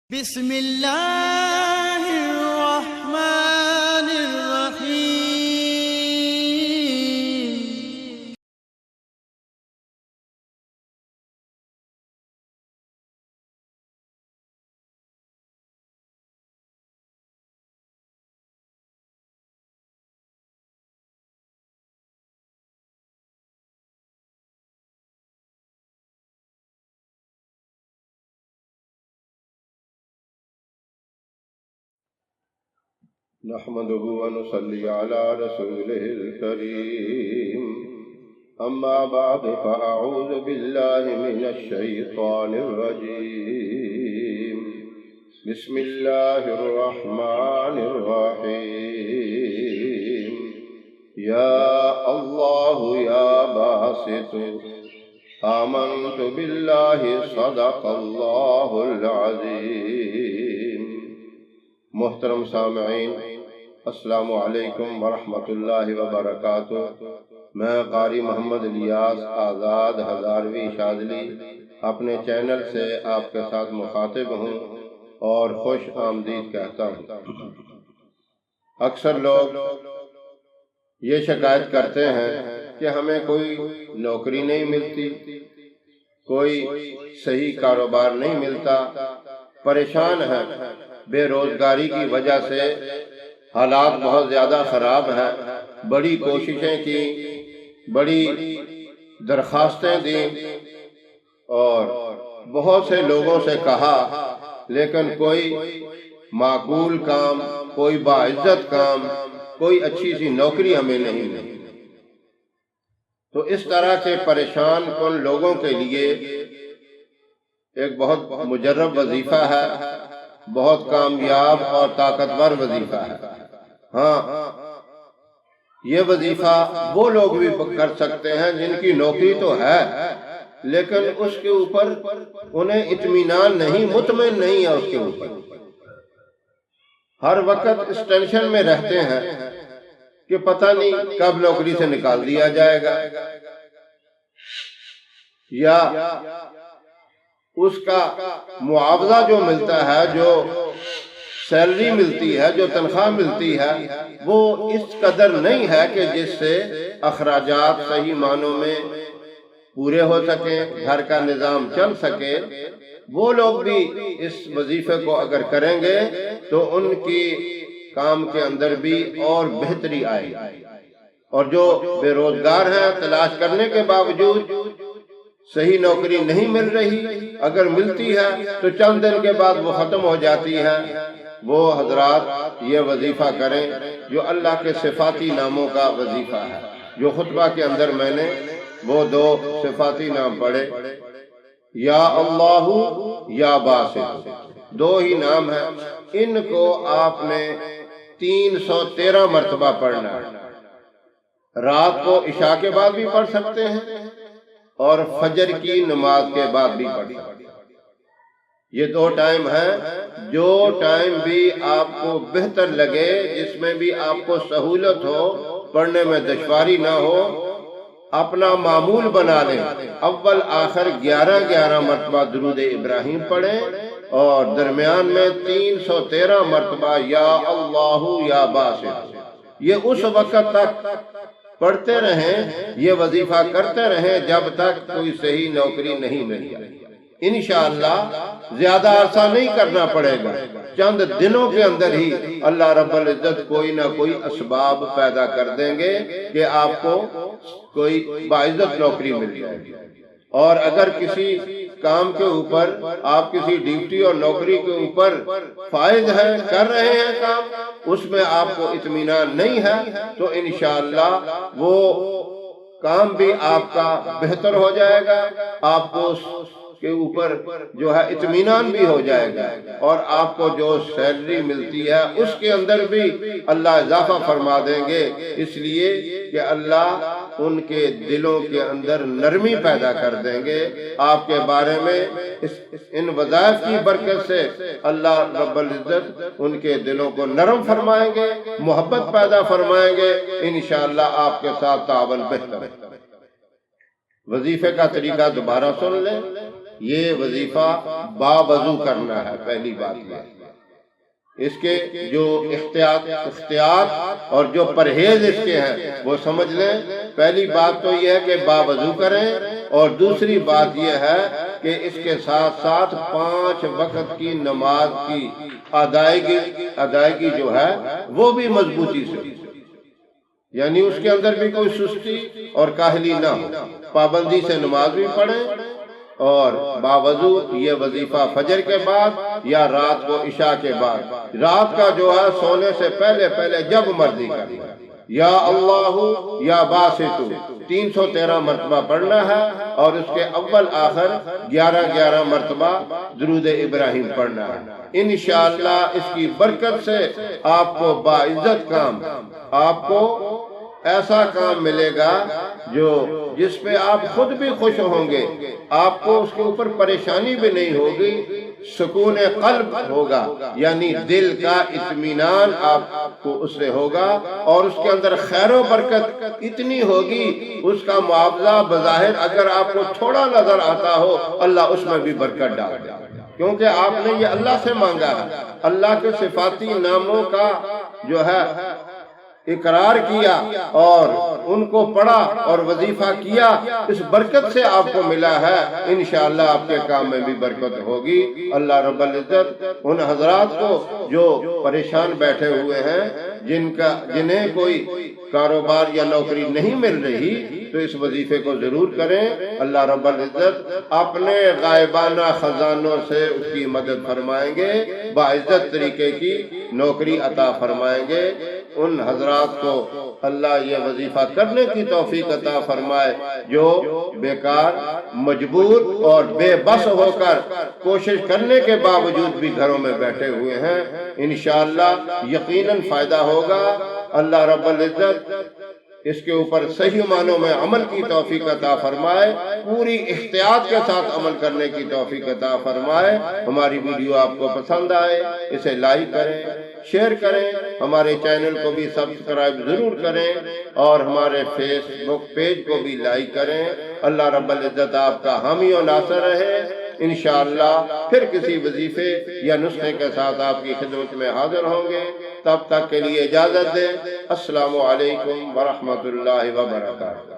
بسم اللہ الرحمن الرحیم۔ نحمده ونصلي على رسوله الكريم أما بعد فأعوذ بالله من الشيطان الرجيم بسم الله الرحمن الرحيم يا الله يا باسط آمنت بالله صدق الله العظيم۔ محترم سامعین، السلام علیکم ورحمۃ اللہ وبرکاتہ۔ میں قاری محمد الیاس آزاد ہزاروی شاذلی اپنے چینل سے آپ کے ساتھ مخاطب ہوں اور خوش آمدید کہتا ہوں۔ اکثر لوگ یہ شکایت کرتے ہیں کہ ہمیں کوئی نوکری نہیں ملتی، کوئی صحیح کاروبار نہیں ملتا، پریشان ہیں، بے روزگاری کی وجہ سے حالات بہت زیادہ خراب ہیں، بڑی کوششیں کی، بڑی درخواستیں دیں اور بہت سے لوگوں سے کہا، لیکن کوئی معقول کام، کوئی باعزت کام، کوئی اچھی سی نوکری ہمیں نہیں ملی۔ تو اس طرح کے پریشان کن لوگوں کے لیے ایک بہت مجرب وظیفہ ہے، بہت کامیاب اور طاقتور وظیفہ ہے۔ ہاں، یہ وظیفہ وہ لوگ بھی کر سکتے ہیں جن کی نوکری تو ہے لیکن اس کے اوپر انہیں اطمینان نہیں، مطمئن نہیں ہے، اس کے اوپر ہر وقت اس ٹینشن میں رہتے ہیں کہ پتہ نہیں کب نوکری سے نکال دیا جائے گا، یا اس کا معاوضہ جو ملتا ہے، جو سیلری ملتی ہے، جو تنخواہ ملتی ہے، وہ اس قدر نہیں ہے کہ جس سے اخراجات صحیح معنوں میں پورے ہو سکیں، گھر کا نظام چل سکے۔ وہ لوگ بھی اس وظیفے کو اگر کریں گے تو ان کی کام کے اندر بھی اور بہتری آئے گی۔ اور جو بے روزگار ہیں، تلاش کرنے کے باوجود صحیح نوکری نہیں مل رہی، اگر ملتی ہے تو چند دن کے بعد وہ ختم ہو جاتی ہے، وہ حضرات یہ وظیفہ کریں جو اللہ کے صفاتی ناموں کا وظیفہ ہے۔ جو خطبہ کے اندر میں نے وہ دو صفاتی نام پڑھے، یا اللہ یا باسط، دو ہی نام ہیں، ان کو آپ نے 313 مرتبہ پڑھنا ہے۔ رات کو عشاء کے بعد بھی پڑھ سکتے ہیں اور فجر کی نماز کے بعد بھی پڑھ سکتے ہیں۔ یہ دو ٹائم ہیں، جو ٹائم بھی آپ کو بہتر لگے، جس میں بھی آپ کو سہولت ہو، پڑھنے میں دشواری نہ ہو، اپنا معمول بنا لیں۔ اول آخر 11 مرتبہ درود ابراہیم پڑھیں اور درمیان میں 313 مرتبہ یا اللہ یا باسط۔ یہ اس وقت تک پڑھتے رہیں، یہ وظیفہ کرتے رہیں جب تک کوئی صحیح نوکری نہیں مل جائے۔ انشاءاللہ زیادہ عرصہ نہیں کرنا پڑے گا، چند دنوں کے اندر ہی اللہ رب العزت کوئی نہ کوئی اسباب پیدا کر دیں گے کہ آپ کو کوئی باعزت نوکری مل جائے گی۔ اور اگر کسی کام کے اوپر، آپ کسی ڈیوٹی اور نوکری کے اوپر فائز ہیں، کر رہے ہیں کام، اس میں آپ کو اطمینان نہیں ہے تو انشاءاللہ وہ کام بھی آپ کا بہتر ہو جائے گا، آپ کو اس کے اوپر جو ہے اطمینان بھی ہو جائے گا، اور آپ کو جو سیلری ملتی ہے اس کے اندر بھی اللہ اضافہ فرما دیں گے، اس لیے کہ اللہ ان کے دلوں کے اندر نرمی پیدا کر دیں گے آپ کے بارے میں۔ ان وظائف کی برکت سے اللہ رب العزت ان کے دلوں کو نرم فرمائیں گے، محبت پیدا فرمائیں گے، انشاءاللہ آپ کے ساتھ تعاون بہتر ہے۔ وظیفے کا طریقہ دوبارہ سن لیں۔ یہ وظیفہ باوضو کرنا ہے، پہلی بات یہ۔ اس کے جو احتیاط اور جو پرہیز اس کے ہیں وہ سمجھ لیں۔ پہلی بات تو یہ ہے کہ باوضو کریں، اور دوسری بات یہ ہے کہ اس کے ساتھ ساتھ 5 وقت کی نماز کی ادائیگی جو ہے وہ بھی مضبوطی سے، یعنی اس کے اندر بھی کوئی سستی اور کاہلی نہ ہو، پابندی سے نماز بھی پڑھیں، اور باوضو یہ وظیفہ فجر کے بعد یا رات کو عشاء کے بعد، رات کا جو ہے سونے سے پہلے جب مرضی کریں، یا اللہ یا باسطو 313 مرتبہ پڑھنا ہے، اور اس کے اول آخر 11 مرتبہ درود ابراہیم پڑھنا ہے۔ انشاءاللہ اس کی برکت سے آپ کو باعزت کام، آپ کو ایسا کام ملے گا جس پہ آپ خود بھی خوش ہوں گے، آپ کو اس کے اوپر پریشانی بھی نہیں ہوگی، سکون قلب ہوگا، یعنی دل کا اطمینان آپ کو اس سے ہوگا، اور اس کے اندر خیر و برکت اتنی ہوگی، اس کا معاوضہ بظاہر اگر آپ کو تھوڑا نظر آتا ہو، اللہ اس میں بھی برکت ڈال دے، کیونکہ آپ نے یہ اللہ سے مانگا ہے۔ اللہ کے صفاتی ناموں کا جو ہے اقرار کیا اور ان کو پڑھا اور وظیفہ کیا، اس برکت سے آپ کو ملا ہے، انشاءاللہ آپ کے کام میں بھی برکت ہوگی۔ اللہ رب العزت ان حضرات کو جو پریشان بیٹھے ہوئے ہیں، جنہیں کوئی کاروبار یا نوکری نہیں مل رہی، تو اس وظیفے کو ضرور کریں۔ اللہ رب العزت اپنے غائبانہ خزانوں سے اس کی مدد فرمائیں گے، باعزت طریقے کی نوکری عطا فرمائیں گے۔ ان حضرات کو اللہ یہ وظیفہ کرنے کی توفیق عطا فرمائے جو بیکار، مجبور اور بے بس ہو کر کوشش کرنے کے باوجود بھی گھروں میں بیٹھے ہوئے ہیں، انشاءاللہ یقیناً فائدہ ہوگا۔ اللہ رب العزت اس کے اوپر صحیح معنوں میں عمل کی توفیق عطا فرمائے، پوری احتیاط کے ساتھ عمل کرنے کی توفیق عطا فرمائے۔ ہماری ویڈیو آپ کو پسند آئے اسے لائک کریں، شیئر کریں، ہمارے چینل کو بھی سبسکرائب ضرور کریں، اور ہمارے فیس بک پیج کو بھی لائک کریں۔ اللہ رب العزت آپ کا حامی و ناصر رہے۔ انشاءاللہ پھر کسی وظیفے یا نسخے کے ساتھ آپ کی خدمت میں حاضر ہوں گے، تب تک کے لیے اجازت دیں۔ السلام علیکم ورحمۃ اللہ وبرکاتہ۔